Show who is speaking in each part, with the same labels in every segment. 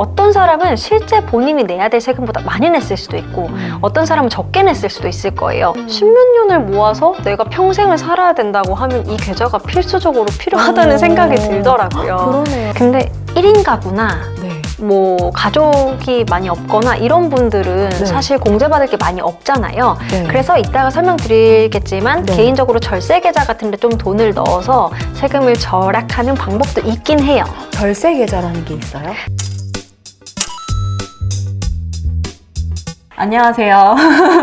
Speaker 1: 어떤 사람은 실제 본인이 내야 될 세금보다 많이 냈을 수도 있고 어떤 사람은 적게 냈을 수도 있을 거예요. 십몇 년을 모아서 내가 평생을 살아야 된다고 하면 이 계좌가 필수적으로 필요하다는 생각이 들더라고요.
Speaker 2: 그러네요.
Speaker 1: 근데 1인 가구나
Speaker 2: 네.
Speaker 1: 뭐 가족이 많이 없거나 이런 분들은
Speaker 2: 네.
Speaker 1: 사실 공제받을 게 많이 없잖아요.
Speaker 2: 네.
Speaker 1: 그래서 이따가 설명드리겠지만
Speaker 2: 네.
Speaker 1: 개인적으로 절세 계좌 같은 데 좀 돈을 넣어서 세금을 절약하는 방법도 있긴 해요.
Speaker 2: 절세 계좌라는 게 있어요? 안녕하세요.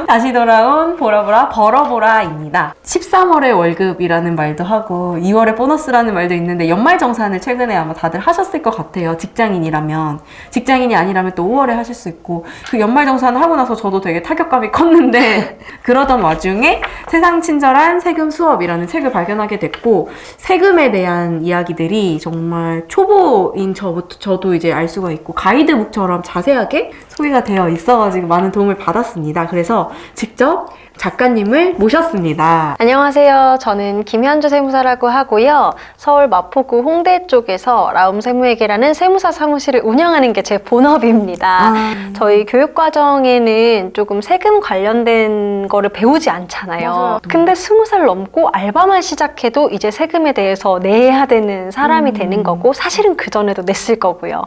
Speaker 2: 다시 돌아온 보라보라 벌어보라입니다. 13월에 월급이라는 말도 하고 2월에 보너스라는 말도 있는데 연말정산을 최근에 아마 다들 하셨을 것 같아요. 직장인이라면. 직장인이 아니라면 또 5월에 하실 수 있고 그 연말정산을 하고 나서 저도 되게 타격감이 컸는데 그러던 와중에 세상 친절한 세금 수업이라는 책을 발견하게 됐고 세금에 대한 이야기들이 정말 초보인 저도 이제 알 수가 있고 가이드북처럼 자세하게 소개가 되어 있어가지고 많은 도움을 받았습니다. 그래서 직접 작가님을 모셨습니다.
Speaker 1: 안녕하세요. 저는 김현주 세무사라고 하고요. 서울 마포구 홍대 쪽에서 라움 세무회계라는 세무사 사무실을 운영하는 게 제 본업입니다. 저희 교육과정에는 조금 세금 관련된 거를 배우지 않잖아요.
Speaker 2: 맞아요.
Speaker 1: 근데 20살 넘고 알바만 시작해도 이제 세금에 대해서 내야 되는 사람이 되는 거고 사실은 그전에도 냈을 거고요.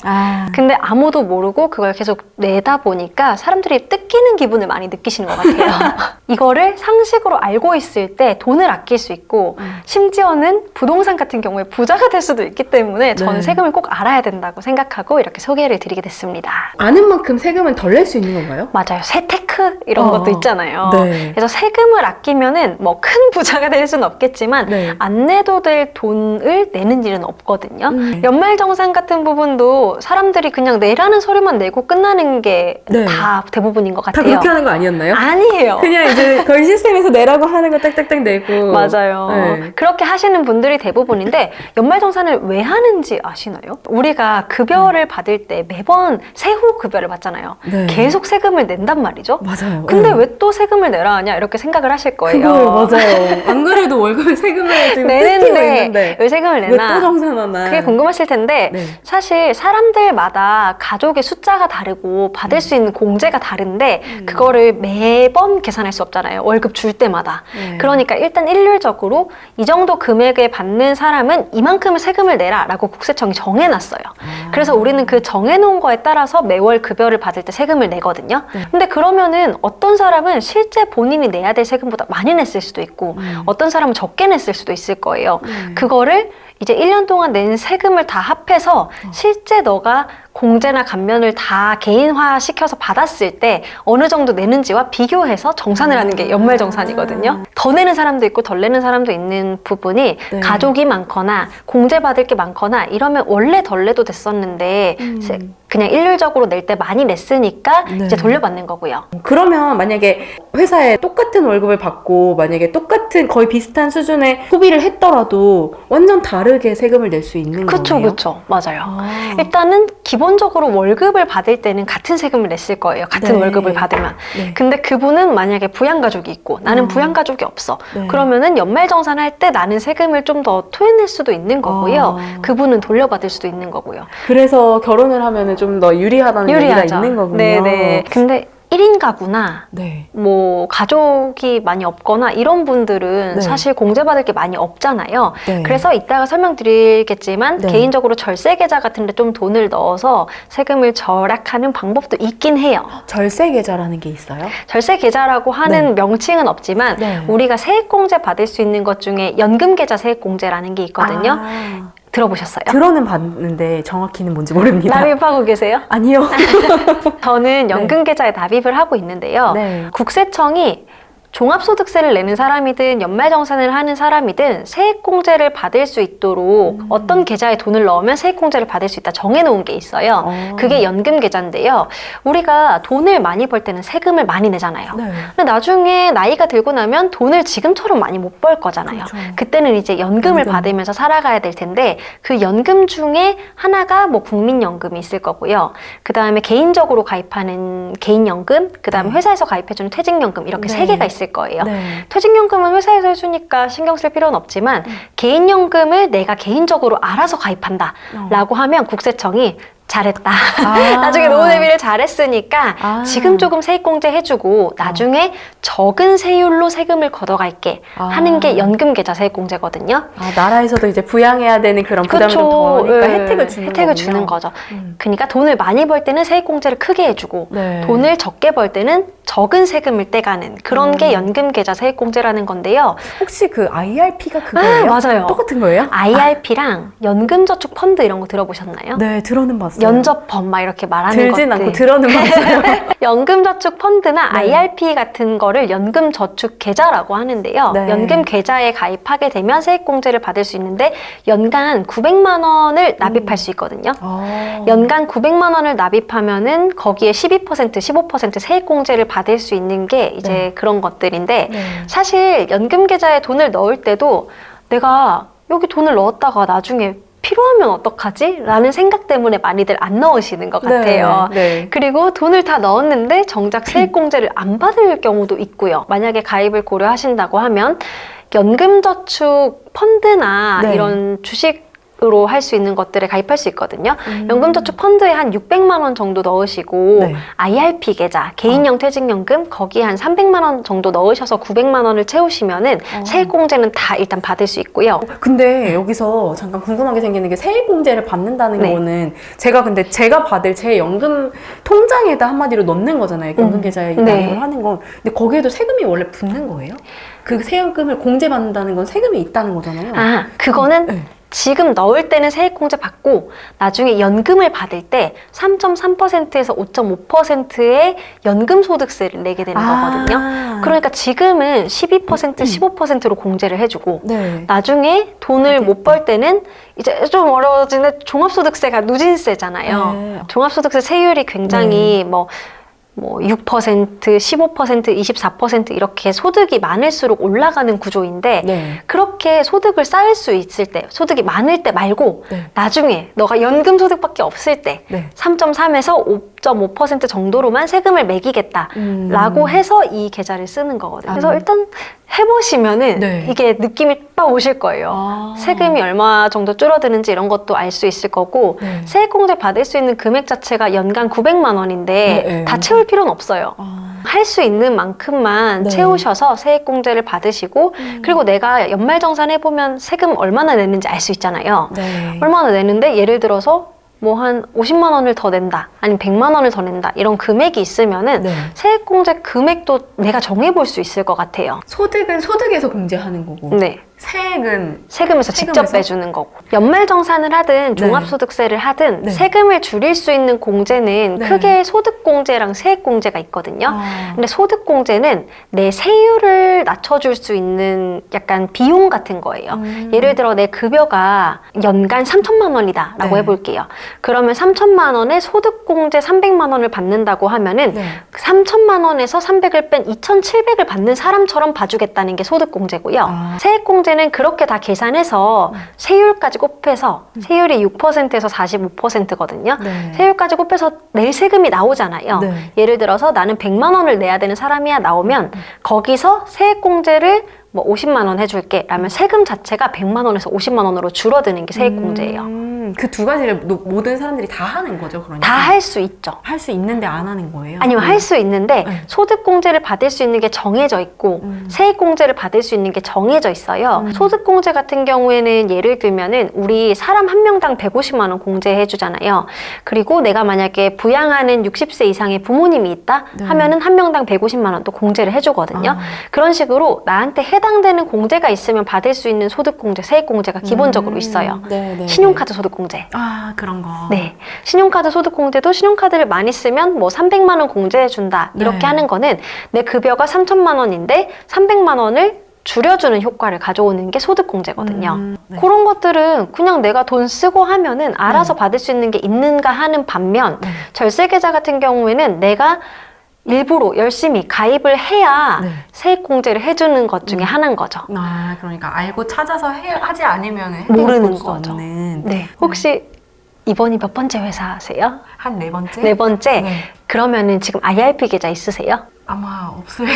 Speaker 1: 근데 아무도 모르고 그걸 계속 내다 보니까 사람들이 뜯기는 기분을 많이 느끼시는 것 같아요. 이거를 상식으로 알고 있을 때 돈을 아낄 수 있고 심지어는 부동산 같은 경우에 부자가 될 수도 있기 때문에 저는
Speaker 2: 네.
Speaker 1: 세금을 꼭 알아야 된다고 생각하고 이렇게 소개를 드리게 됐습니다.
Speaker 2: 아는 만큼 세금은 덜 낼 수 있는 건가요?
Speaker 1: 맞아요. 세테크 이런 것도 있잖아요.
Speaker 2: 네.
Speaker 1: 그래서 세금을 아끼면은 뭐 큰 부자가 될 수는 없겠지만
Speaker 2: 네.
Speaker 1: 안 내도 될 돈을 내는 일은 없거든요. 연말정산 같은 부분도 사람들이 그냥 내라는 소리만 내고 끝나는 게
Speaker 2: 네.
Speaker 1: 다 대부분인 것
Speaker 2: 다
Speaker 1: 같아요.
Speaker 2: 그렇게 하는 거 아니었나요?
Speaker 1: 아니에요.
Speaker 2: 그냥 이제 거의 시스템에서 내라고 하는 거 딱딱딱 내고.
Speaker 1: 맞아요.
Speaker 2: 네.
Speaker 1: 그렇게 하시는 분들이 대부분인데 연말정산을 왜 하는지 아시나요? 우리가 급여를 받을 때 매번 세후 급여를 받잖아요.
Speaker 2: 네.
Speaker 1: 계속 세금을 낸단 말이죠.
Speaker 2: 맞아요.
Speaker 1: 근데
Speaker 2: 네.
Speaker 1: 왜 또 세금을 내라 하냐 이렇게 생각을 하실 거예요.
Speaker 2: 그거요, 맞아요. 안 그래도 월급에 세금을 지금 뜯기고 있는데
Speaker 1: 내는데 왜 세금을
Speaker 2: 왜
Speaker 1: 내나?
Speaker 2: 또 정산하나?
Speaker 1: 그게 궁금하실 텐데
Speaker 2: 네.
Speaker 1: 사실 사람들마다 가족의 숫자가 다르고 받을 수 있는 공제가 다른데 그거를 매번 계산할 수 없잖아요. 월급 줄 때마다.
Speaker 2: 네.
Speaker 1: 그러니까 일단 일률적으로 이 정도 금액에 받는 사람은 이만큼의 세금을 내라 라고 국세청이 정해놨어요. 그래서 우리는 그 정해놓은 거에 따라서 매월 급여를 받을 때 세금을 내거든요.
Speaker 2: 네.
Speaker 1: 근데 그러면은 어떤 사람은 실제 본인이 내야 될 세금보다 많이 냈을 수도 있고 어떤 사람은 적게 냈을 수도 있을 거예요. 그거를 이제 1년 동안 낸 세금을 다 합해서 실제 너가 공제나 감면을 다 개인화 시켜서 받았을 때 어느 정도 내는지와 비교해서 정산을 하는 게 연말정산이거든요. 더 내는 사람도 있고 덜 내는 사람도 있는 부분이
Speaker 2: 네.
Speaker 1: 가족이 많거나 공제받을 게 많거나 이러면 원래 덜 내도 됐었는데 그냥 일률적으로 낼 때 많이 냈으니까
Speaker 2: 네.
Speaker 1: 이제 돌려받는 거고요.
Speaker 2: 그러면 만약에 회사에 똑같은 월급을 받고 만약에 똑같은 거의 비슷한 수준의 소비를 했더라도 완전 다르게 세금을 낼 수 있는
Speaker 1: 그쵸,
Speaker 2: 거네요?
Speaker 1: 그쵸. 맞아요. 일단은 기본적으로 월급을 받을 때는 같은 세금을 냈을 거예요. 같은
Speaker 2: 네.
Speaker 1: 월급을 받으면.
Speaker 2: 네.
Speaker 1: 근데 그분은 만약에 부양가족이 있고 나는 부양가족이 없어.
Speaker 2: 네.
Speaker 1: 그러면은 연말정산할 때 나는 세금을 좀 더 토해낼 수도 있는 거고요. 그분은 돌려받을 수도 있는 거고요.
Speaker 2: 그래서 결혼을 하면은 좀 더 유리하다는 얘기가 있는 거군요.
Speaker 1: 네네. 근데 1인 가구나
Speaker 2: 네.
Speaker 1: 뭐 가족이 많이 없거나 이런 분들은
Speaker 2: 네.
Speaker 1: 사실 공제받을 게 많이 없잖아요.
Speaker 2: 네.
Speaker 1: 그래서 이따가 설명드리겠지만
Speaker 2: 네.
Speaker 1: 개인적으로 절세 계좌 같은 데 좀 돈을 넣어서 세금을 절약하는 방법도 있긴 해요.
Speaker 2: 절세 계좌라는 게 있어요?
Speaker 1: 절세 계좌라고 하는 명칭은 없지만
Speaker 2: 네.
Speaker 1: 우리가 세액공제 받을 수 있는 것 중에 연금계좌 세액공제라는 게 있거든요. 들어보셨어요?
Speaker 2: 들어는 봤는데 정확히는 뭔지 모릅니다.
Speaker 1: 납입하고 계세요?
Speaker 2: 아니요.
Speaker 1: 저는 연금계좌에 납입을 하고 있는데요.
Speaker 2: 네.
Speaker 1: 국세청이 종합소득세를 내는 사람이든 연말정산을 하는 사람이든 세액공제를 받을 수 있도록 어떤 계좌에 돈을 넣으면 세액공제를 받을 수 있다 정해놓은 게 있어요. 그게 연금계좌인데요. 우리가 돈을 많이 벌 때는 세금을 많이 내잖아요.
Speaker 2: 네.
Speaker 1: 근데 나중에 나이가 들고 나면 돈을 지금처럼 많이 못 벌 거잖아요.
Speaker 2: 그렇죠.
Speaker 1: 그때는 이제 연금을
Speaker 2: 연금.
Speaker 1: 받으면서 살아가야 될 텐데 그 연금 중에 하나가 뭐 국민연금이 있을 거고요. 그 다음에 개인적으로 가입하는 개인연금, 그 다음에 회사에서 가입해주는 퇴직연금 이렇게
Speaker 2: 네.
Speaker 1: 세 개가 있을 거예요.
Speaker 2: 네.
Speaker 1: 퇴직연금은 회사에서 해주니까 신경 쓸 필요는 없지만 개인연금을 내가 개인적으로 알아서 가입한다 라고 하면 국세청이 잘했다. 나중에 노후 대비를 잘했으니까 지금 조금 세액공제 해주고 나중에 적은 세율로 세금을 걷어갈게 하는 게 연금계좌 세액공제거든요.
Speaker 2: 나라에서도 이제 부양해야 되는 그런 부담이 좀 덜하니까 혜택을 주는
Speaker 1: 혜택을 주는 거죠. 그러니까 돈을 많이 벌 때는 세액공제를 크게 해주고 돈을 적게 벌 때는 적은 세금을 떼가는 그런 게 연금계좌 세액공제라는 건데요.
Speaker 2: 혹시 그 IRP가 그거예요?
Speaker 1: 맞아요.
Speaker 2: 똑같은 거예요?
Speaker 1: IRP랑 연금저축펀드 이런 거 들어보셨나요?
Speaker 2: 네, 들어는 봤어요.
Speaker 1: 연접법 막 이렇게 말하는
Speaker 2: 들진
Speaker 1: 것들.
Speaker 2: 않고 들어는 봤어요.
Speaker 1: 연금저축펀드나 IRP 같은 거를 연금저축계좌라고 하는데요. 연금계좌에 가입하게 되면 세액공제를 받을 수 있는데 연간 900만 원을 납입할 수 있거든요. 연간 900만 원을 납입하면은 거기에 12%, 15% 세액공제를 받을 수 있는 게 이제 그런 것들인데 사실 연금계좌에 돈을 넣을 때도 내가 여기 돈을 넣었다가 나중에 필요하면 어떡하지? 라는 생각 때문에 많이들 안 넣으시는 것 같아요. 그리고 돈을 다 넣었는데 정작 세액공제를 안 받을 경우도 있고요. 만약에 가입을 고려하신다고 하면 연금저축 펀드나 이런 주식으로 할 수 있는 것들에 가입할 수 있거든요. 연금저축 펀드에 한 600만 원 정도 넣으시고 IRP 계좌, 개인형 퇴직연금 거기에 한 300만 원 정도 넣으셔서 900만 원을 채우시면은 세액공제는 다 일단 받을 수 있고요.
Speaker 2: 근데 여기서 잠깐 궁금한 게 생기는 게 세액공제를 받는다는 거는 제가 받을 제 연금 통장에다 한마디로 넣는 거잖아요. 연금계좌에 가입을 하는 건. 근데 거기에도 세금이 원래 붙는 거예요? 그 세금을 공제받는다는 건 세금이 있다는 거잖아요.
Speaker 1: 그거는 지금 넣을 때는 세액공제 받고 나중에 연금을 받을 때 3.3%에서 5.5%의 연금소득세를 내게 되는 거거든요. 그러니까 지금은 12%, 15%로 공제를 해주고 나중에 돈을 못 벌 때는 이제 좀 어려워지는 종합소득세가 누진세잖아요. 종합소득세 세율이 굉장히 뭐 6%, 15%, 24% 이렇게 소득이 많을수록 올라가는 구조인데 그렇게 소득을 쌓을 수 있을 때, 소득이 많을 때 말고 나중에 너가 연금 소득밖에 없을 때 3.3에서 5.5% 정도로만 세금을 매기겠다라고 해서 이 계좌를 쓰는 거거든요. 그래서 일단 해보시면은 이게 느낌이 딱 오실 거예요. 세금이 얼마 정도 줄어드는지 이런 것도 알 수 있을 거고 세액공제 받을 수 있는 금액 자체가 연간 900만 원인데 다 채울 필요는 없어요. 할 수 있는 만큼만 채우셔서 세액공제를 받으시고 그리고 내가 연말정산 해보면 세금 얼마나 내는지 알 수 있잖아요. 얼마나 내는데 예를 들어서 뭐 한 50만 원을 더 낸다 아니면 100만 원을 더 낸다 이런 금액이 있으면은 세액공제 금액도 내가 정해볼 수 있을 것 같아요.
Speaker 2: 소득은 소득에서 공제하는 거고 세액은
Speaker 1: 세금에서 직접 빼주는 거고 연말정산을 하든 종합소득세를 하든 세금을 줄일 수 있는 공제는 크게 소득공제랑 세액공제가 있거든요. 근데 소득공제는 내 세율을 낮춰줄 수 있는 약간 비용 같은 거예요. 예를 들어 내 급여가 연간 3천만 원이다 라고 해볼게요. 그러면 3천만 원에 소득공제 300만 원을 받는다고 하면은 3천만 원에서 300을 뺀 2,700을 받는 사람처럼 봐주겠다는 게 소득공제고요. 세액공제는 그렇게 다 계산해서 세율까지 곱해서 세율이 6%에서 45%거든요. 세율까지 곱해서 낼 세금이 나오잖아요. 예를 들어서 나는 100만 원을 내야 되는 사람이야 나오면 거기서 세액공제를 뭐 50만 원 해줄게 라면 세금 자체가 100만 원에서 50만 원으로 줄어드는 게 세액공제예요.
Speaker 2: 그 두 가지를 모든 사람들이 다 하는 거죠, 그러니까?
Speaker 1: 다 할 수 있죠.
Speaker 2: 할 수 있는데 안 하는 거예요?
Speaker 1: 아니면 할 수 있는데 소득공제를 받을 수 있는 게 정해져 있고 세액공제를 받을 수 있는 게 정해져 있어요. 소득공제 같은 경우에는 예를 들면은 우리 사람 한 명당 150만 원 공제해 주잖아요. 그리고 내가 만약에 부양하는 60세 이상의 부모님이 있다 하면은 한 명당 150만 원 또 공제를 해주거든요. 그런 식으로 나한테 해당되는 공제가 있으면 받을 수 있는 소득공제, 세액공제가 기본적으로 있어요. 신용카드 소득공제.
Speaker 2: 그런 거.
Speaker 1: 신용카드 소득공제도 신용카드를 많이 쓰면 뭐 300만 원 공제해준다 이렇게 하는 거는 내 급여가 3천만 원인데 300만 원을 줄여주는 효과를 가져오는 게 소득공제거든요. 그런 것들은 그냥 내가 돈 쓰고 하면은 알아서 받을 수 있는 게 있는가 하는 반면 절세계좌 같은 경우에는 내가 일부러 열심히 가입을 해야 세액공제를 해주는 것 중에 하나인 거죠.
Speaker 2: 그러니까 알고 찾아서 하지 않으면
Speaker 1: 모르는 거죠. 혹시 이번이 몇 번째 회사세요?
Speaker 2: 한 4번째?
Speaker 1: 4번째? 그러면은 지금 IRP 계좌 있으세요?
Speaker 2: 아마 없어요.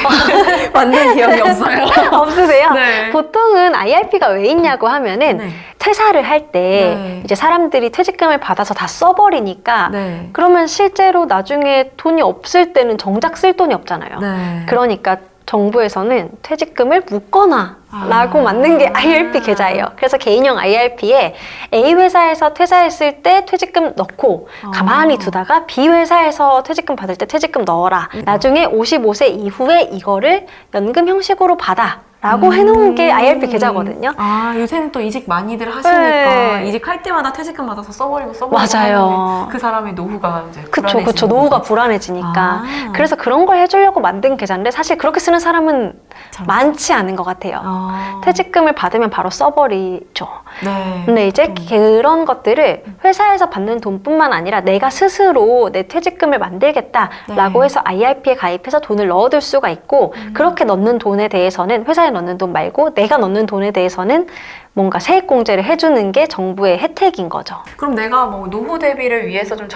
Speaker 2: 맞는 기억이 없어요.
Speaker 1: 없으세요?
Speaker 2: 네.
Speaker 1: 보통은 IRP가 왜 있냐고 하면은
Speaker 2: 네.
Speaker 1: 퇴사를 할 때
Speaker 2: 네.
Speaker 1: 이제 사람들이 퇴직금을 받아서 다 써버리니까
Speaker 2: 네.
Speaker 1: 그러면 실제로 나중에 돈이 없을 때는 정작 쓸 돈이 없잖아요.
Speaker 2: 네.
Speaker 1: 그러니까 정부에서는 퇴직금을 묶거나 라고 만든 게 IRP 계좌예요. 그래서 개인형 IRP에 A 회사에서 퇴사했을 때 퇴직금 넣고 가만히 두다가 B 회사에서 퇴직금 받을 때 퇴직금 넣어라. 나중에 55세 이후에 이거를 연금 형식으로 받아. 라고 해놓은 게 IRP 계좌거든요.
Speaker 2: 아, 요새는 또 이직 많이들 하시니까
Speaker 1: 네.
Speaker 2: 이직할 때마다 퇴직금 받아서 써버리고
Speaker 1: 맞아요.
Speaker 2: 하면은 그 사람의 노후가 이제
Speaker 1: 그쵸.
Speaker 2: 불안해지는
Speaker 1: 노후가
Speaker 2: 거죠.
Speaker 1: 불안해지니까.
Speaker 2: 아.
Speaker 1: 그래서 그런 걸 해주려고 만든 계좌인데 사실 그렇게 쓰는 사람은
Speaker 2: 참.
Speaker 1: 많지 않은 것 같아요.
Speaker 2: 아.
Speaker 1: 퇴직금을 받으면 바로 써버리죠.
Speaker 2: 네.
Speaker 1: 근데 이제 그런 것들을 회사에서 받는 돈뿐만 아니라 내가 스스로 내 퇴직금을 만들겠다라고
Speaker 2: 네.
Speaker 1: 해서 IRP에 가입해서 돈을 넣어둘 수가 있고 그렇게 넣는 돈에 대해서는 회사에 넣는 돈 말고 내가 넣는 돈에 대해서는 뭔가 세액공제를 해주는 게 정부의 혜택인 거죠.
Speaker 2: 그럼 내가 뭐 노후 대비를 위해서 좀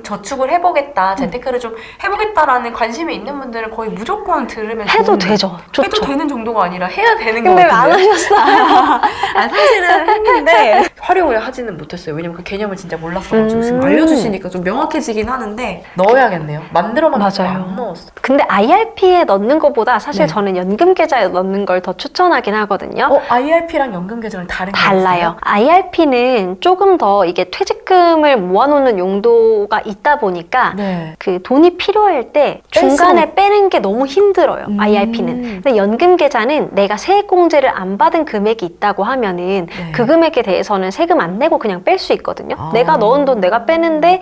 Speaker 2: 저축을 해보겠다, 재테크를 좀 해보겠다라는 관심이 있는 분들은 거의 무조건 들으면
Speaker 1: 해도
Speaker 2: 좋은데.
Speaker 1: 되죠. 좋죠.
Speaker 2: 해도 되는 정도가 아니라 해야 되는 거
Speaker 1: 근데 왜
Speaker 2: 같은데.
Speaker 1: 안 하셨어요?
Speaker 2: 아, 사실은 했는데 활용을 하지는 못했어요. 왜냐면 그 개념을 진짜 몰랐어가지고 지금 알려주시니까 좀 명확해지긴 하는데 넣어야겠네요. 만들어만
Speaker 1: 맞아요.
Speaker 2: 안 넣었어.
Speaker 1: 근데 IRP에 넣는 것보다 사실
Speaker 2: 네.
Speaker 1: 저는 연금 계좌에 넣는 걸 더 추천하긴 하거든요.
Speaker 2: IRP랑 연금 계좌는 다른 게
Speaker 1: 달라요.
Speaker 2: 있어요?
Speaker 1: IRP는 조금 더 이게 퇴직금을 모아놓는 용도가 있다 보니까
Speaker 2: 네.
Speaker 1: 그 돈이 필요할 때 중간에 빼는 게 너무 힘들어요. IRP는. 근데 연금 계좌는 내가 세액공제를 안 받은 금액이 있다고 하면은
Speaker 2: 네.
Speaker 1: 그 금액에 대해서는 세금 안 내고 그냥 뺄 수 있거든요.
Speaker 2: 아.
Speaker 1: 내가 넣은 돈 내가 빼는데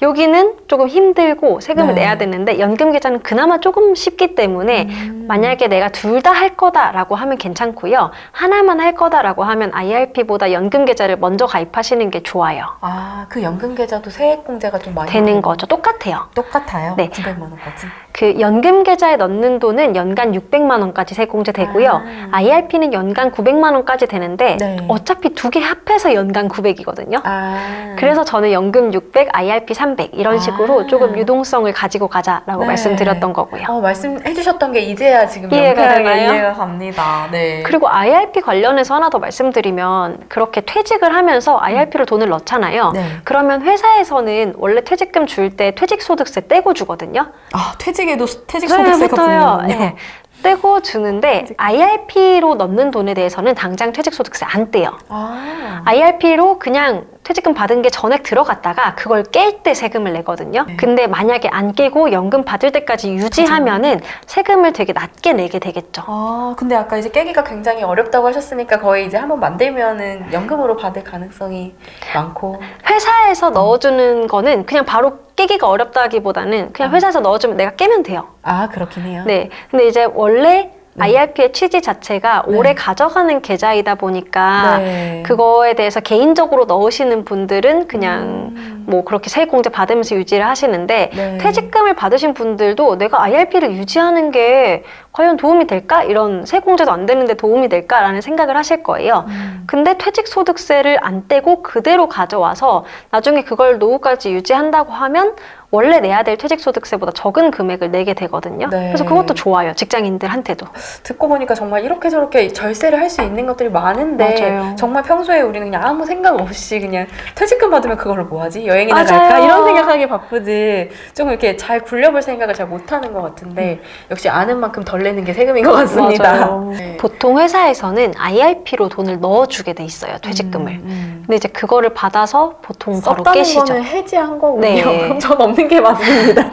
Speaker 1: 여기는 조금 힘들고 세금을
Speaker 2: 네.
Speaker 1: 내야 되는데 연금 계좌는 그나마 조금 쉽기 때문에 만약에 내가 둘 다 할 거다라고 하면 괜찮고요. 하나만 할 거다라고 하면 IRP보다 연금 계좌를 먼저 가입하시는 게 좋아요.
Speaker 2: 아, 그 연금 계좌도 세액 공제가 좀 많이
Speaker 1: 되는 거죠. 똑같아요.
Speaker 2: 똑같아요?
Speaker 1: 네.
Speaker 2: 900만 원까지?
Speaker 1: 그 연금 계좌에 넣는 돈은 연간 600만 원까지 세액공제 되고요. IRP는 연간 900만 원까지 되는데
Speaker 2: 네.
Speaker 1: 어차피 두 개 합해서 연간 900이거든요.
Speaker 2: 아.
Speaker 1: 그래서 저는 연금 600, IRP 300 이런 식으로 조금 유동성을 가지고 가자라고
Speaker 2: 네.
Speaker 1: 말씀드렸던 거고요.
Speaker 2: 말씀해 주셨던 게 이제야 지금
Speaker 1: 이해가
Speaker 2: 명쾌하게
Speaker 1: 되나요?
Speaker 2: 이해가 갑니다. 네.
Speaker 1: 그리고 IRP 관련해서 하나 더 말씀드리면 그렇게 퇴직을 하면서 IRP로 돈을 넣잖아요.
Speaker 2: 네.
Speaker 1: 그러면 회사에서는 원래 퇴직금 줄 때 퇴직소득세 떼고 주거든요.
Speaker 2: 아, 퇴직에도 퇴직소득세가
Speaker 1: 붙어요.
Speaker 2: 붙는군요.
Speaker 1: 네. 떼고 주는데 IRP로 넣는 돈에 대해서는 당장 퇴직소득세 안 떼요.
Speaker 2: 아.
Speaker 1: IRP로 그냥 퇴직금 받은 게 전액 들어갔다가 그걸 깰 때 세금을 내거든요.
Speaker 2: 네.
Speaker 1: 근데 만약에 안 깨고 연금 받을 때까지 유지하면은 세금을 되게 낮게 내게 되겠죠.
Speaker 2: 아, 근데 아까 이제 깨기가 굉장히 어렵다고 하셨으니까 거의 이제 한번 만들면은 연금으로 받을 가능성이 많고.
Speaker 1: 회사에서 넣어주는 거는 그냥 바로 깨기가 어렵다기보다는 그냥 회사에서 넣어주면 내가 깨면 돼요.
Speaker 2: 아, 그렇긴 해요.
Speaker 1: 네. 근데 이제 원래
Speaker 2: 네.
Speaker 1: IRP의 취지 자체가
Speaker 2: 네.
Speaker 1: 오래 가져가는 계좌이다 보니까
Speaker 2: 네.
Speaker 1: 그거에 대해서 개인적으로 넣으시는 분들은 그냥 뭐 그렇게 세액공제 받으면서 유지를 하시는데
Speaker 2: 네.
Speaker 1: 퇴직금을 받으신 분들도 내가 IRP를 유지하는 게 과연 도움이 될까? 이런 세액공제도 안 되는데 도움이 될까라는 생각을 하실 거예요. 근데 퇴직소득세를 안 떼고 그대로 가져와서 나중에 그걸 노후까지 유지한다고 하면 원래 내야 될 퇴직소득세보다 적은 금액을 내게 되거든요.
Speaker 2: 네.
Speaker 1: 그래서 그것도 좋아요. 직장인들한테도.
Speaker 2: 듣고 보니까 정말 이렇게 저렇게 절세를 할 수 있는 것들이 많은데
Speaker 1: 맞아요.
Speaker 2: 정말 평소에 우리는 그냥 아무 생각 없이 그냥 퇴직금 받으면 그걸로 뭐 하지? 여행이나
Speaker 1: 맞아요.
Speaker 2: 갈까? 이런 생각하기 바쁘지 좀 이렇게 잘 굴려볼 생각을 잘 못하는 것 같은데 역시 아는 만큼 덜 내는 게 세금인 것 같습니다.
Speaker 1: 맞아요.
Speaker 2: 네.
Speaker 1: 보통 회사에서는 IRP로 돈을 넣어주게 돼 있어요. 퇴직금을. 근데 이제 그거를 받아서 보통 바로
Speaker 2: 썼다는
Speaker 1: 깨시죠.
Speaker 2: 거는 해지한 거군요.
Speaker 1: 네.
Speaker 2: 그럼 전 없는 게 맞습니다.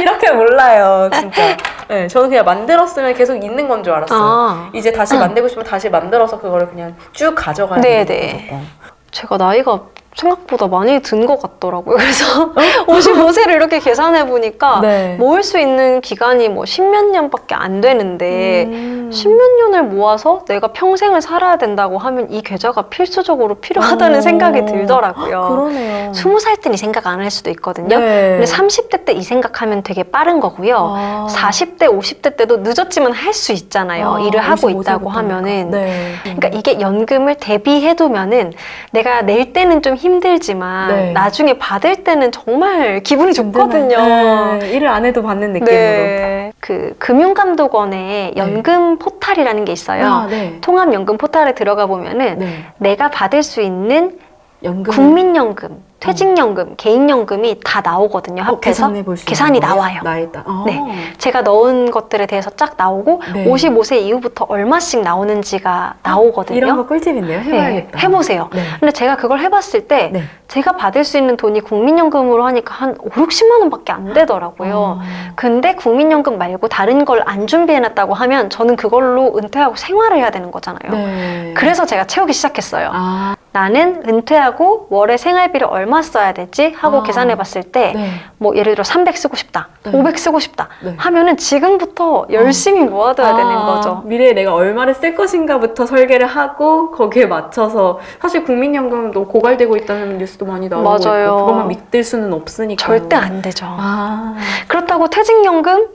Speaker 2: 이렇게 몰라요, 진짜. 네, 저는 그냥 만들었으면 계속 있는 건 줄 알았어요.
Speaker 1: 아.
Speaker 2: 이제 다시 만들고 싶으면 다시 만들어서 그거를 그냥 쭉 가져가야
Speaker 1: 네,
Speaker 2: 되는
Speaker 1: 네.
Speaker 2: 무조건.
Speaker 1: 제가 나이가 생각보다 많이 든 것 같더라고요. 그래서 55세를 이렇게 계산해 보니까
Speaker 2: 네.
Speaker 1: 모을 수 있는 기간이 뭐 10몇 년밖에 안 되는데 10몇 년을 모아서 내가 평생을 살아야 된다고 하면 이 계좌가 필수적으로 필요하다는 생각이 들더라고요.
Speaker 2: 그러네요.
Speaker 1: 20살 때는 이 생각 안 할 수도 있거든요.
Speaker 2: 네.
Speaker 1: 근데 30대 때 이 생각하면 되게 빠른 거고요.
Speaker 2: 아.
Speaker 1: 40대, 50대 때도 늦었지만 할 수 있잖아요. 일을 하고
Speaker 2: 55
Speaker 1: 있다고
Speaker 2: 세부터니까.
Speaker 1: 하면은.
Speaker 2: 네.
Speaker 1: 그러니까 이게 연금을 대비해두면은 내가 낼 때는 좀 힘들지만
Speaker 2: 네.
Speaker 1: 나중에 받을 때는 정말 기분이 좋거든요.
Speaker 2: 네, 일을 안 해도 받는 느낌으로.
Speaker 1: 네. 그 금융감독원에 연금 포탈이라는 게 있어요.
Speaker 2: 아, 네.
Speaker 1: 통합연금 포탈에 들어가 보면은
Speaker 2: 네.
Speaker 1: 내가 받을 수 있는
Speaker 2: 연금.
Speaker 1: 국민연금, 퇴직연금, 개인연금이 다 나오거든요. 합해서
Speaker 2: 계산해 볼 수
Speaker 1: 계산이
Speaker 2: 있는 거예요?
Speaker 1: 나와요.
Speaker 2: 나있다.
Speaker 1: 네. 제가 넣은 것들에 대해서 쫙 나오고
Speaker 2: 네.
Speaker 1: 55세 이후부터 얼마씩 나오는지가 나오거든요.
Speaker 2: 이런 거 꿀팁인데요. 해봐야겠다.
Speaker 1: 네, 해보세요.
Speaker 2: 네.
Speaker 1: 근데 제가 그걸 해봤을 때
Speaker 2: 네.
Speaker 1: 제가 받을 수 있는 돈이 국민연금으로 하니까 한 5, 60만 원밖에 안 되더라고요. 근데 국민연금 말고 다른 걸 안 준비해놨다고 하면 저는 그걸로 은퇴하고 생활을 해야 되는 거잖아요.
Speaker 2: 네.
Speaker 1: 그래서 제가 채우기 시작했어요.
Speaker 2: 아,
Speaker 1: 나는 은퇴하고 월에 생활비를 얼마 써야 되지? 하고
Speaker 2: 아.
Speaker 1: 계산해봤을 때
Speaker 2: 네.
Speaker 1: 뭐 예를 들어 300 쓰고 싶다,
Speaker 2: 네.
Speaker 1: 500 쓰고 싶다
Speaker 2: 네.
Speaker 1: 하면은 지금부터 열심히 모아둬야 되는 거죠.
Speaker 2: 미래에 내가 얼마를 쓸 것인가부터 설계를 하고 거기에 맞춰서 사실 국민연금도 고갈되고 있다는 뉴스도 많이 나오고
Speaker 1: 맞아요.
Speaker 2: 있고 그것만 믿을 수는 없으니까
Speaker 1: 절대 안 되죠.
Speaker 2: 아,
Speaker 1: 그렇다고 퇴직연금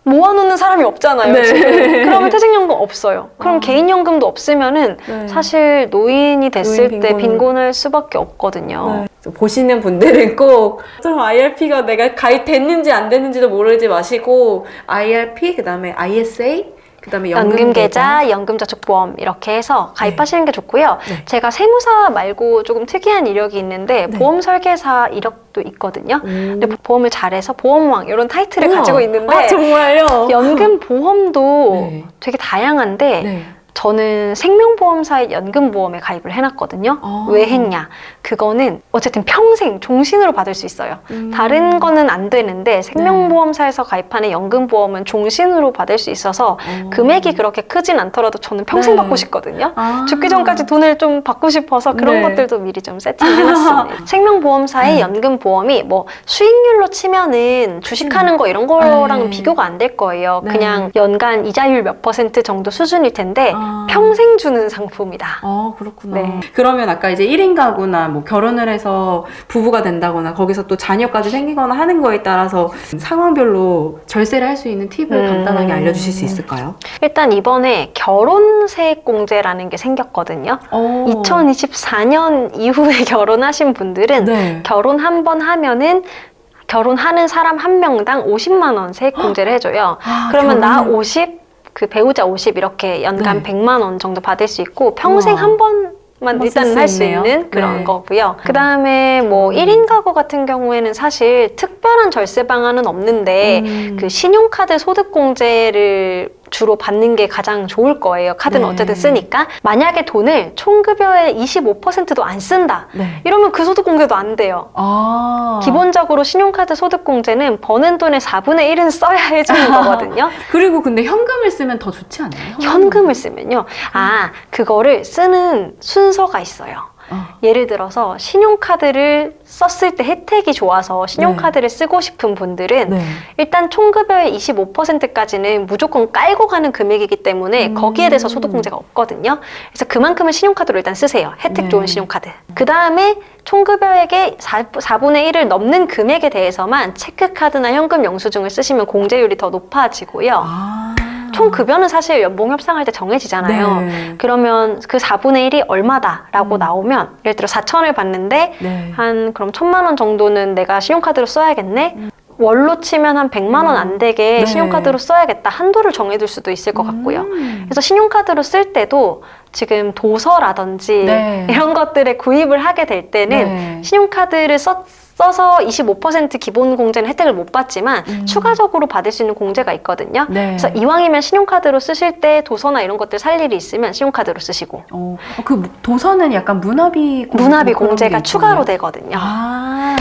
Speaker 1: 모아놓는 사람이 없잖아요.
Speaker 2: 네.
Speaker 1: 지금. 그러면 퇴직연금 없어요. 그럼
Speaker 2: 아.
Speaker 1: 개인연금도 없으면은
Speaker 2: 네.
Speaker 1: 사실 노인이 됐을
Speaker 2: 노인
Speaker 1: 때
Speaker 2: 빈곤은-
Speaker 1: 빈곤할 수밖에 없거든요.
Speaker 2: 네. 보시는 분들은 꼭 좀 IRP가 내가 가입됐는지 안 됐는지도 모르지 마시고 IRP 그다음에 ISA 그다음에
Speaker 1: 연금계좌, 연금저축보험 이렇게 해서 가입하시는 게 좋고요.
Speaker 2: 네.
Speaker 1: 제가 세무사 말고 조금 특이한 이력이 있는데
Speaker 2: 네.
Speaker 1: 보험 설계사 이력도 있거든요. 근데
Speaker 2: 음.
Speaker 1: 보험을 잘해서 보험왕 이런 타이틀을
Speaker 2: 우와.
Speaker 1: 가지고 있는데
Speaker 2: 아, 정말요?
Speaker 1: 연금 보험도
Speaker 2: 네.
Speaker 1: 되게 다양한데
Speaker 2: 네.
Speaker 1: 저는 생명보험사의 연금보험에 가입을 해놨거든요.
Speaker 2: 아.
Speaker 1: 왜 했냐? 그거는 어쨌든 평생 종신으로 받을 수 있어요. 다른 거는 안 되는데 생명보험사에서 가입하는 연금보험은 종신으로 받을 수 있어서 금액이 그렇게 크진 않더라도 저는 평생
Speaker 2: 네.
Speaker 1: 받고 싶거든요.
Speaker 2: 아.
Speaker 1: 죽기 전까지 돈을 좀 받고 싶어서 그런
Speaker 2: 네.
Speaker 1: 것들도 미리 좀 세팅해놨습니다. 생명보험사의
Speaker 2: 네.
Speaker 1: 연금보험이 뭐 수익률로 치면은 주식하는 거 이런 거랑
Speaker 2: 네.
Speaker 1: 비교가 안 될 거예요.
Speaker 2: 네.
Speaker 1: 그냥 연간 이자율 몇 % 정도 수준일 텐데
Speaker 2: 아.
Speaker 1: 평생 주는 상품이다.
Speaker 2: 그렇구나.
Speaker 1: 네.
Speaker 2: 그러면 아까 이제 1인 가구나 뭐 결혼을 해서 부부가 된다거나 거기서 또 자녀까지 생기거나 하는 거에 따라서 상황별로 절세를 할 수 있는 팁을 간단하게 알려주실 수 있을까요?
Speaker 1: 일단 이번에 결혼세액공제라는 게 생겼거든요. 2024년 이후에 결혼하신 분들은
Speaker 2: 네.
Speaker 1: 결혼 한 번 하면은 결혼하는 사람 한 명당 50만 원 세액공제를 해줘요. 그러면 나 50, 그 배우자 50 이렇게 연간
Speaker 2: 네.
Speaker 1: 100만 원 정도 받을 수 있고 평생
Speaker 2: 우와.
Speaker 1: 한 번만
Speaker 2: 한번
Speaker 1: 일단
Speaker 2: 쓸 수
Speaker 1: 할 수
Speaker 2: 있네요.
Speaker 1: 있는 그런
Speaker 2: 네.
Speaker 1: 거고요. 그 다음에 뭐 1인 가구 같은 경우에는 사실 특별한 절세 방안은 없는데 그 신용카드 소득공제를 주로 받는 게 가장 좋을 거예요. 카드는
Speaker 2: 네.
Speaker 1: 어쨌든 쓰니까. 만약에 돈을 총급여의 25%도 안 쓴다.
Speaker 2: 네.
Speaker 1: 이러면 그 소득공제도 안 돼요. 기본적으로 신용카드 소득공제는 버는 돈의 4분의 1은 써야 해주는 거거든요.
Speaker 2: 그리고 근데 현금을 쓰면 더 좋지 않나요?
Speaker 1: 현금을 쓰면요. 그거를 쓰는 순서가 있어요. 예를 들어서 신용카드를 썼을 때 혜택이 좋아서 신용카드를 쓰고 싶은 분들은
Speaker 2: 네.
Speaker 1: 일단 총급여의 25%까지는 무조건 깔고 가는 금액이기 때문에 거기에 대해서 소득공제가 없거든요. 그래서 그만큼은 신용카드로 일단 쓰세요. 혜택
Speaker 2: 네.
Speaker 1: 좋은 신용카드. 그 다음에 총급여액의 4분의 1을 넘는 금액에 대해서만 체크카드나 현금 영수증을 쓰시면 공제율이 더 높아지고요. 총 급여는 사실 연봉 협상할 때 정해지잖아요.
Speaker 2: 네.
Speaker 1: 그러면 그 4분의 1이 얼마다라고 나오면 예를 들어 4천을 받는데
Speaker 2: 네.
Speaker 1: 한 그럼 1,000만 원 정도는 내가 신용카드로 써야겠네. 월로 치면 한 100만 원 안 되게
Speaker 2: 네.
Speaker 1: 신용카드로 써야겠다. 한도를 정해둘 수도 있을 것 같고요. 그래서 신용카드로 쓸 때도 지금 도서라든지
Speaker 2: 네.
Speaker 1: 이런 것들에 구입을 하게 될 때는
Speaker 2: 네.
Speaker 1: 신용카드를 써서 25% 기본 공제는 혜택을 못 받지만 추가적으로 받을 수 있는 공제가 있거든요.
Speaker 2: 네.
Speaker 1: 그래서 이왕이면 신용카드로 쓰실 때 도서나 이런 것들 살 일이 있으면 신용카드로 쓰시고
Speaker 2: 그 도서는 약간 문화비
Speaker 1: 문화비
Speaker 2: 뭐 그런
Speaker 1: 공제가
Speaker 2: 게
Speaker 1: 추가로
Speaker 2: 있잖아요.
Speaker 1: 되거든요.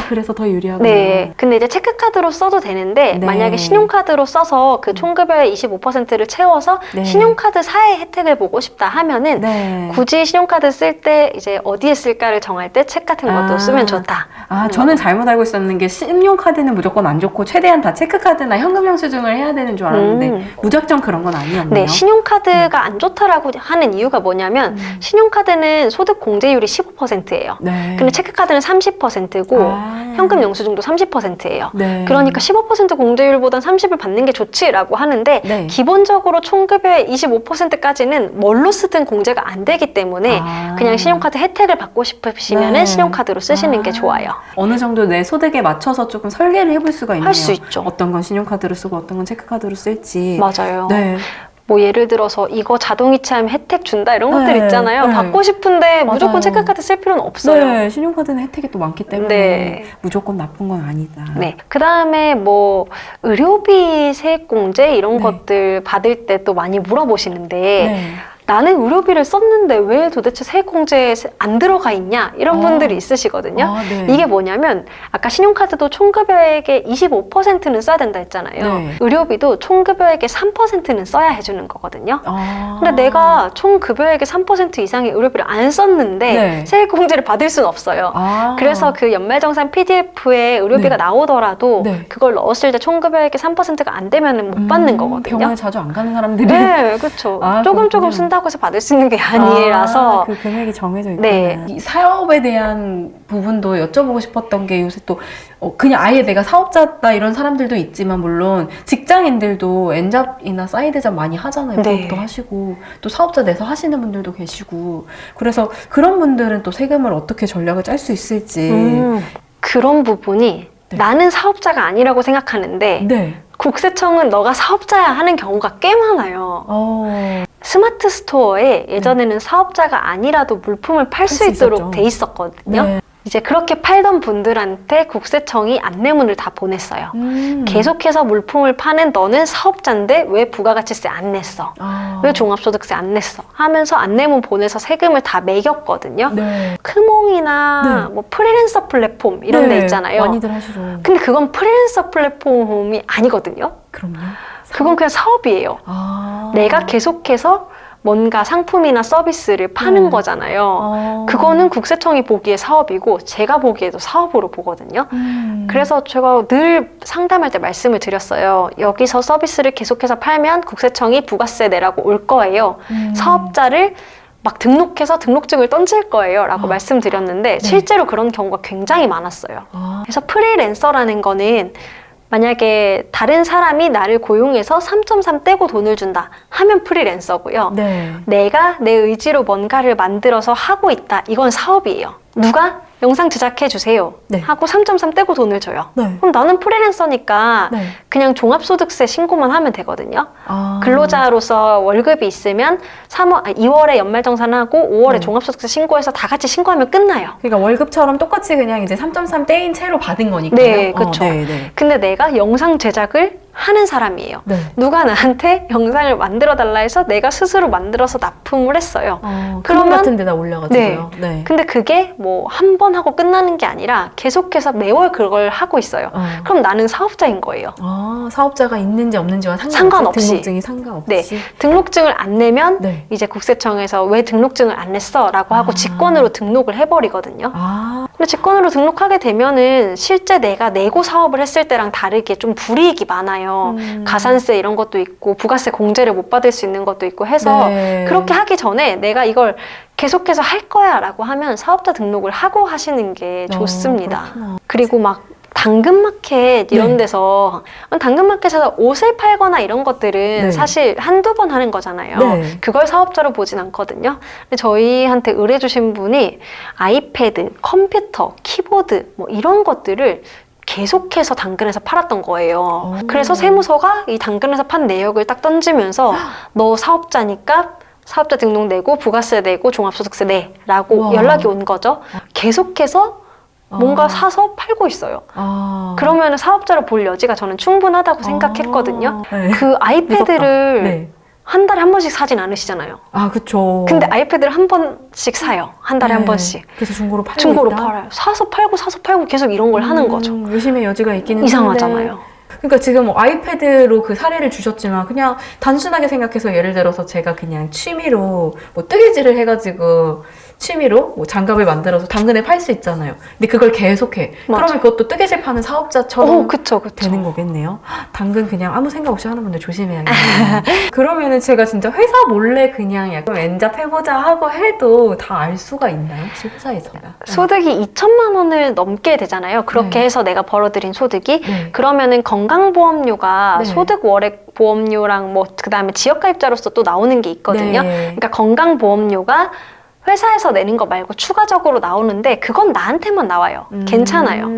Speaker 2: 그래서 더 유리하구나.
Speaker 1: 네. 근데 이제 체크카드로 써도 되는데
Speaker 2: 네.
Speaker 1: 만약에 신용카드로 써서 그 총급여의 25%를 채워서
Speaker 2: 네.
Speaker 1: 신용카드사의 혜택을 보고 싶다 하면은
Speaker 2: 네.
Speaker 1: 굳이 신용카드 쓸 때 이제 어디에 쓸까를 정할 때 책 같은 것도 쓰면 좋다.
Speaker 2: 저는 잘 잘못 알고 있었는 게 신용카드는 무조건 안 좋고 최대한 다 체크카드나 현금 영수증을 해야 되는 줄 알았는데 무작정 그런 건 아니었네요.
Speaker 1: 네, 신용카드가 안 좋다라고 하는 이유가 뭐냐면 신용카드는 소득 공제율이 15%예요.
Speaker 2: 네.
Speaker 1: 근데 체크카드는 30%고 현금 영수증도 30%예요.
Speaker 2: 네.
Speaker 1: 그러니까 15% 공제율보단 30을 받는 게 좋지라고 하는데
Speaker 2: 네.
Speaker 1: 기본적으로 총급여의 25%까지는 뭘로 쓰든 공제가 안 되기 때문에 그냥 신용카드 혜택을 받고 싶으시면
Speaker 2: 네.
Speaker 1: 신용카드로 쓰시는 게 좋아요.
Speaker 2: 어느 정도 내 소득에 맞춰서 조금 설계를 해볼 수가 있네요.
Speaker 1: 할 수 있죠.
Speaker 2: 어떤 건 신용카드로 쓰고 어떤 건 체크카드로 쓸지.
Speaker 1: 맞아요.
Speaker 2: 네.
Speaker 1: 뭐 예를 들어서 이거 자동 이체하면 혜택 준다 이런 것들
Speaker 2: 네,
Speaker 1: 있잖아요.
Speaker 2: 네.
Speaker 1: 받고 싶은데 무조건
Speaker 2: 맞아요.
Speaker 1: 체크카드 쓸 필요는 없어요.
Speaker 2: 네, 신용카드는 혜택이 또 많기 때문에
Speaker 1: 네.
Speaker 2: 무조건 나쁜 건 아니다.
Speaker 1: 네. 그 다음에 뭐 의료비 세액공제 이런
Speaker 2: 네.
Speaker 1: 것들 받을 때 또 많이 물어보시는데
Speaker 2: 네.
Speaker 1: 나는 의료비를 썼는데 왜 도대체 세액공제에 안 들어가 있냐 이런 분들이 있으시거든요.
Speaker 2: 네.
Speaker 1: 이게 뭐냐면 아까 신용카드도 총급여액의 25%는 써야 된다 했잖아요.
Speaker 2: 네.
Speaker 1: 의료비도 총급여액의 3%는 써야 해주는 거거든요. 근데 내가 총급여액의 3% 이상의 의료비를 안 썼는데
Speaker 2: 네.
Speaker 1: 세액공제를 받을 수는 없어요. 그래서 그 연말정산 PDF에 의료비가
Speaker 2: 네.
Speaker 1: 나오더라도
Speaker 2: 네.
Speaker 1: 그걸 넣었을 때 총급여액의 3%가 안 되면 못 받는 거거든요.
Speaker 2: 병원에 자주 안 가는 사람들이
Speaker 1: 네, 그렇죠.
Speaker 2: 아,
Speaker 1: 조금
Speaker 2: 그렇군요.
Speaker 1: 쓴다고 해서 받을 수 있는 게 아니라서
Speaker 2: 그 금액이 정해져 있구나.
Speaker 1: 네.
Speaker 2: 이 사업에 대한 부분도 여쭤보고 싶었던 게 요새 또 그냥 아예 내가 사업자다 이런 사람들도 있지만 물론 직장인들도 엔잡이나 사이드잡 많이 하잖아요.
Speaker 1: 네.
Speaker 2: 부업도 하시고 또 사업자 내서 하시는 분들도 계시고 그래서 그런 분들은 또 세금을 어떻게 전략을 짤 수 있을지.
Speaker 1: 그런 부분이
Speaker 2: 네.
Speaker 1: 나는 사업자가 아니라고 생각하는데
Speaker 2: 네.
Speaker 1: 국세청은 너가 사업자야 하는 경우가 꽤 많아요. 스마트 스토어에 예전에는 사업자가 아니라도 물품을 팔 수 있도록
Speaker 2: 있었죠.
Speaker 1: 돼 있었거든요.
Speaker 2: 네.
Speaker 1: 이제 그렇게 팔던 분들한테 국세청이 안내문을 다 보냈어요. 계속해서 물품을 파는 너는 사업자인데 왜 부가가치세 안 냈어? 왜 종합소득세 안 냈어? 하면서 안내문 보내서 세금을 다 매겼거든요.
Speaker 2: 네.
Speaker 1: 크몽이나
Speaker 2: 네.
Speaker 1: 뭐 프리랜서 플랫폼 이런 데 있잖아요.
Speaker 2: 많이들 하시죠.
Speaker 1: 근데 그건 프리랜서 플랫폼이 아니거든요.
Speaker 2: 그럼요.
Speaker 1: 그건 그냥 사업이에요. 내가 계속해서 뭔가 상품이나 서비스를 파는 거잖아요. 그거는 국세청이 보기에 사업이고 제가 보기에도 사업으로 보거든요. 그래서 제가 늘 상담할 때 말씀을 드렸어요. 여기서 서비스를 계속해서 팔면 국세청이 부가세 내라고 올 거예요. 사업자를 막 등록해서 등록증을 던질 거예요 라고 말씀드렸는데 실제로 그런 경우가 굉장히 많았어요. 그래서 프리랜서라는 거는 만약에 다른 사람이 나를 고용해서 3.3 떼고 돈을 준다 하면 프리랜서고요.
Speaker 2: 네.
Speaker 1: 내가 내 의지로 뭔가를 만들어서 하고 있다. 이건 사업이에요. 누가 영상 제작해 주세요
Speaker 2: 네.
Speaker 1: 하고 3.3 떼고 돈을 줘요.
Speaker 2: 네.
Speaker 1: 그럼 나는 프리랜서니까
Speaker 2: 네.
Speaker 1: 그냥 종합소득세 신고만 하면 되거든요. 근로자로서 월급이 있으면 2월에 연말정산하고 5월에 종합소득세 신고해서 다 같이 신고하면 끝나요.
Speaker 2: 그러니까 월급처럼 똑같이 그냥 이제 3.3 떼인 채로 받은 거니까요.
Speaker 1: 네, 그렇죠.
Speaker 2: 네.
Speaker 1: 근데 내가 영상 제작을 하는 사람이에요.
Speaker 2: 네.
Speaker 1: 누가 나한테 영상을 만들어 달라 해서 내가 스스로 만들어서 납품을 했어요.
Speaker 2: 그럼
Speaker 1: 그러면-
Speaker 2: 같은 데다 올려가지고요. 네.
Speaker 1: 근데 그게 뭐 한 번 하고 끝나는 게 아니라 계속해서 매월 그걸 하고 있어요. 그럼 나는 사업자인 거예요.
Speaker 2: 사업자가 있는지 없는지와
Speaker 1: 상관없이.
Speaker 2: 등록증이 상관없이.
Speaker 1: 네, 등록증을 안 내면
Speaker 2: 네.
Speaker 1: 이제 국세청에서 왜 등록증을 안 냈어? 라고 하고 직권으로 등록을 해버리거든요. 근데 직권으로 등록하게 되면은 실제 내가 내고 사업을 했을 때랑 다르게 좀 불이익이 많아요. 가산세 이런 것도 있고 부가세 공제를 못 받을 수 있는 것도 있고 해서
Speaker 2: 네.
Speaker 1: 그렇게 하기 전에 내가 이걸 계속해서 할 거야 라고 하면 사업자 등록을 하고 하시는 게 좋습니다.
Speaker 2: 그렇구나.
Speaker 1: 그리고 막 당근마켓 이런
Speaker 2: 네.
Speaker 1: 데서 당근마켓에서 옷을 팔거나 이런 것들은
Speaker 2: 네.
Speaker 1: 사실 한두 번 하는 거잖아요.
Speaker 2: 네.
Speaker 1: 그걸 사업자로 보진 않거든요. 근데 저희한테 의뢰주신 분이 아이패드, 컴퓨터, 키보드 뭐 이런 것들을 계속해서 당근에서 팔았던 거예요. 그래서 세무서가 이 당근에서 판 내역을 딱 던지면서 너 사업자니까 사업자 등록 내고 부가세 내고 종합소득세 내라고
Speaker 2: 우와.
Speaker 1: 연락이 온 거죠. 계속해서 뭔가 사서 팔고 있어요. 그러면 사업자로 볼 여지가 저는 충분하다고 생각했거든요.
Speaker 2: 네.
Speaker 1: 그 아이패드를
Speaker 2: 네.
Speaker 1: 한 달에 한 번씩 사진 않으시잖아요.
Speaker 2: 그쵸.
Speaker 1: 근데 아이패드를 한 번씩 사요. 한 달에 한 번씩.
Speaker 2: 그래서 중고로 팔고
Speaker 1: 중고로
Speaker 2: 있다?
Speaker 1: 팔아요. 사서 팔고 계속 이런 걸 하는 거죠.
Speaker 2: 의심의 여지가 있기는
Speaker 1: 이상하잖아요.
Speaker 2: 한데. 그러니까 지금 뭐 아이패드로 그 사례를 주셨지만 그냥 단순하게 생각해서 예를 들어서 제가 그냥 취미로 뭐 뜨개질을 해가지고 취미로 뭐 장갑을 만들어서 당근에 팔 수 있잖아요. 근데 그걸 계속해.
Speaker 1: 맞아.
Speaker 2: 그러면 그것도 뜨개질 파는 사업자처럼
Speaker 1: 그쵸.
Speaker 2: 되는 거겠네요. 당근 그냥 아무 생각 없이 하는 분들 조심해야겠네요. 그러면은 제가 진짜 회사 몰래 그냥 약간 엔잡 해보자 하고 해도 다 알 수가 있나요? 혹시 회사에서?
Speaker 1: 소득이 2천만 원을 넘게 되잖아요. 그렇게
Speaker 2: 네.
Speaker 1: 해서 내가 벌어들인 소득이.
Speaker 2: 네.
Speaker 1: 그러면은 건강보험료가
Speaker 2: 네.
Speaker 1: 소득 월액 보험료랑 뭐 그다음에 지역가입자로서 또 나오는 게 있거든요.
Speaker 2: 네.
Speaker 1: 그러니까 건강보험료가 회사에서 내는 거 말고 추가적으로 나오는데 그건 나한테만 나와요. 괜찮아요.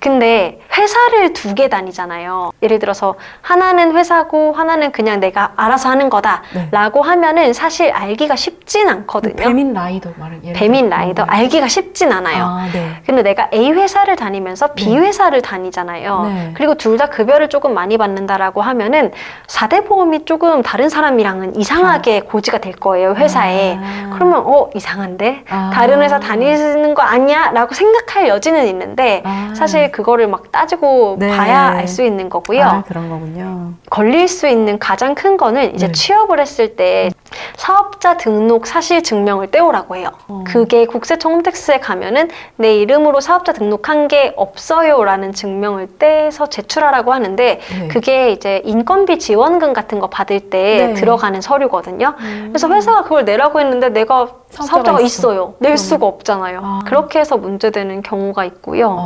Speaker 1: 근데 회사를 2개 다니잖아요. 예를 들어서 하나는 회사고 하나는 그냥 내가 알아서 하는 거다
Speaker 2: 네.
Speaker 1: 라고 하면은 사실 알기가 쉽진 않거든요.
Speaker 2: 배민 라이더 말은
Speaker 1: 배민 라이더 알기가 쉽진 않아요.
Speaker 2: 아, 네.
Speaker 1: 근데 내가 A 회사를 다니면서 B 회사를 다니잖아요.
Speaker 2: 네.
Speaker 1: 그리고 둘 다 급여를 조금 많이 받는다라고 하면은 4대 보험이 조금 다른 사람이랑은 이상하게 고지가 될 거예요, 회사에. 그러면 이상한데? 다른 회사 다니는 거 아니야? 라고 생각할 여지는 있는데 사실 그거를 막 따지고
Speaker 2: 네.
Speaker 1: 봐야 알 수 있는 거고요.
Speaker 2: 그런 거군요.
Speaker 1: 걸릴 수 있는 가장 큰 거는 이제
Speaker 2: 네.
Speaker 1: 취업을 했을 때 사업자 등록 사실 증명을 떼오라고 해요. 그게 국세청 홈택스에 가면은 내 이름으로 사업자 등록한 게 없어요 라는 증명을 떼서 제출하라고 하는데
Speaker 2: 네.
Speaker 1: 그게 이제 인건비 지원금 같은 거 받을 때
Speaker 2: 네.
Speaker 1: 들어가는 서류거든요. 그래서 회사가 그걸 내라고 했는데 내가 사업자가 있어요. 낼 수가 없잖아요. 그렇게 해서 문제되는 경우가 있고요.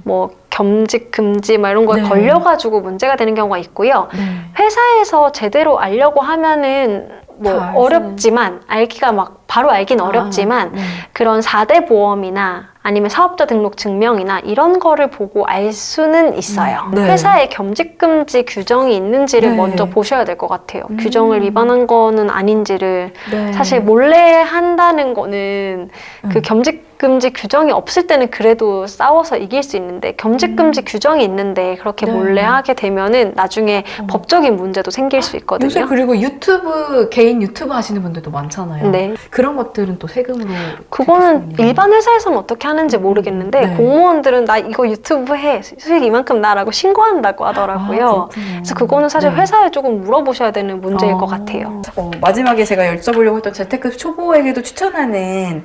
Speaker 1: 뭐 겸직 금지 막 이런 거에
Speaker 2: 네.
Speaker 1: 걸려가지고 문제가 되는 경우가 있고요.
Speaker 2: 네.
Speaker 1: 회사에서 제대로 알려고 하면은 뭐
Speaker 2: 다 알 수는-
Speaker 1: 어렵지만 알기가 막 바로 알긴 어렵지만
Speaker 2: 네.
Speaker 1: 그런 4대 보험이나 아니면 사업자 등록 증명이나 이런 거를 보고 알 수는 있어요.
Speaker 2: 네.
Speaker 1: 회사에 겸직금지 규정이 있는지를
Speaker 2: 네.
Speaker 1: 먼저 보셔야 될 것 같아요. 규정을 위반한 거는 아닌지를.
Speaker 2: 네.
Speaker 1: 사실 몰래 한다는 거는 그 겸직금지 규정이 없을 때는 그래도 싸워서 이길 수 있는데 겸직금지 규정이 있는데 그렇게
Speaker 2: 네.
Speaker 1: 몰래 하게 되면은 나중에 법적인 문제도 생길 수 있거든요.
Speaker 2: 요새 그리고 유튜브 개인 유튜브 하시는 분들도 많잖아요.
Speaker 1: 네.
Speaker 2: 그런 것들은 또 세금으로
Speaker 1: 그거는
Speaker 2: 되겠군요.
Speaker 1: 일반 회사에서는 어떻게 하는지 모르겠는데
Speaker 2: 네.
Speaker 1: 공무원들은 나 이거 유튜브 해 수익 이만큼 나라고 신고한다고 하더라고요.
Speaker 2: 그렇군요.
Speaker 1: 그래서 그거는 사실
Speaker 2: 네.
Speaker 1: 회사에 조금 물어보셔야 되는 문제일 것 같아요.
Speaker 2: 마지막에 제가 여쭤보려고 했던 재테크 초보에게도 추천하는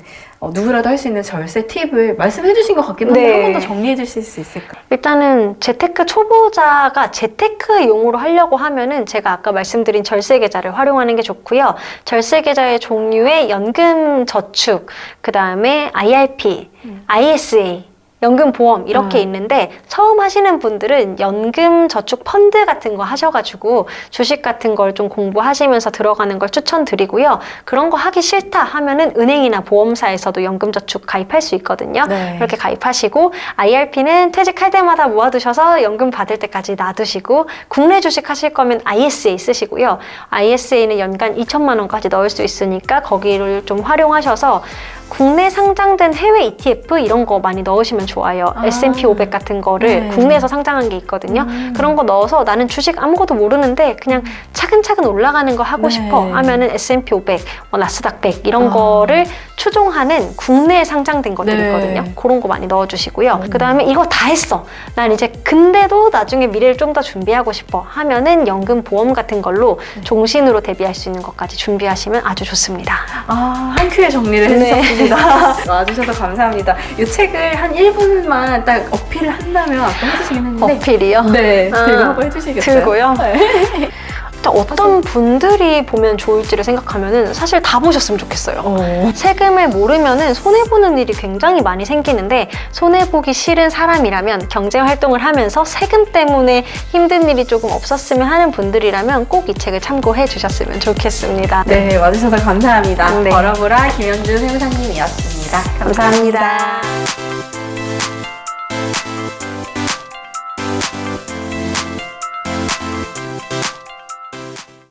Speaker 2: 누구라도 할 수 있는 절세 팁을 말씀해 주신 것 같긴 한데
Speaker 1: 네.
Speaker 2: 한 번 더 정리해 주실 수 있을까요?
Speaker 1: 일단은 재테크 초보자가 재테크용으로 하려고 하면은 제가 아까 말씀드린 절세 계좌를 활용하는 게 좋고요. 절세 계좌의 종류에 연금 저축, 그 다음에 IRP, ISA, 연금보험 이렇게 있는데 처음 하시는 분들은 연금 저축 펀드 같은 거 하셔가지고 주식 같은 걸 좀 공부하시면서 들어가는 걸 추천드리고요. 그런 거 하기 싫다 하면은 은행이나 보험사에서도 연금 저축 가입할 수 있거든요.
Speaker 2: 네.
Speaker 1: 그렇게 가입하시고 IRP는 퇴직할 때마다 모아두셔서 연금 받을 때까지 놔두시고 국내 주식 하실 거면 ISA 쓰시고요. ISA는 연간 2천만 원까지 넣을 수 있으니까 거기를 좀 활용하셔서 국내 상장된 해외 ETF 이런 거 많이 넣으시면 좋아요. S&P 500 같은 거를
Speaker 2: 네.
Speaker 1: 국내에서 상장한 게 있거든요. 그런 거 넣어서 나는 주식 아무것도 모르는데 그냥 차근차근 올라가는 거 하고
Speaker 2: 네.
Speaker 1: 싶어 하면은 S&P 500, 나스닥 100 이런 거를 추종하는 국내에 상장된 것들이
Speaker 2: 네.
Speaker 1: 있거든요. 그런 거 많이 넣어주시고요. 그 다음에 이거 다 했어. 난 이제 근데도 나중에 미래를 좀 더 준비하고 싶어 하면은 연금 보험 같은 걸로 종신으로 대비할 수 있는 것까지 준비하시면 아주 좋습니다.
Speaker 2: 한 큐에 정리를
Speaker 1: 네.
Speaker 2: 해주셨습니다. 와주셔서 감사합니다. 이 책을 한 1분만 딱 어필을 한다면 아까 해주시긴 했는데
Speaker 1: 어필이요?
Speaker 2: 네, 들고 한번 해주시겠어요?
Speaker 1: 들고요?
Speaker 2: 네.
Speaker 1: 일단 어떤 분들이 보면 좋을지를 생각하면은 사실 다 보셨으면 좋겠어요. 세금을 모르면은 손해보는 일이 굉장히 많이 생기는데 손해보기 싫은 사람이라면 경제활동을 하면서 세금 때문에 힘든 일이 조금 없었으면 하는 분들이라면 꼭 이 책을 참고해 주셨으면 좋겠습니다.
Speaker 2: 네, 와주셔서 감사합니다.
Speaker 1: 네.
Speaker 2: 버러브라 김현준 회장님이었습니다.
Speaker 1: 감사합니다.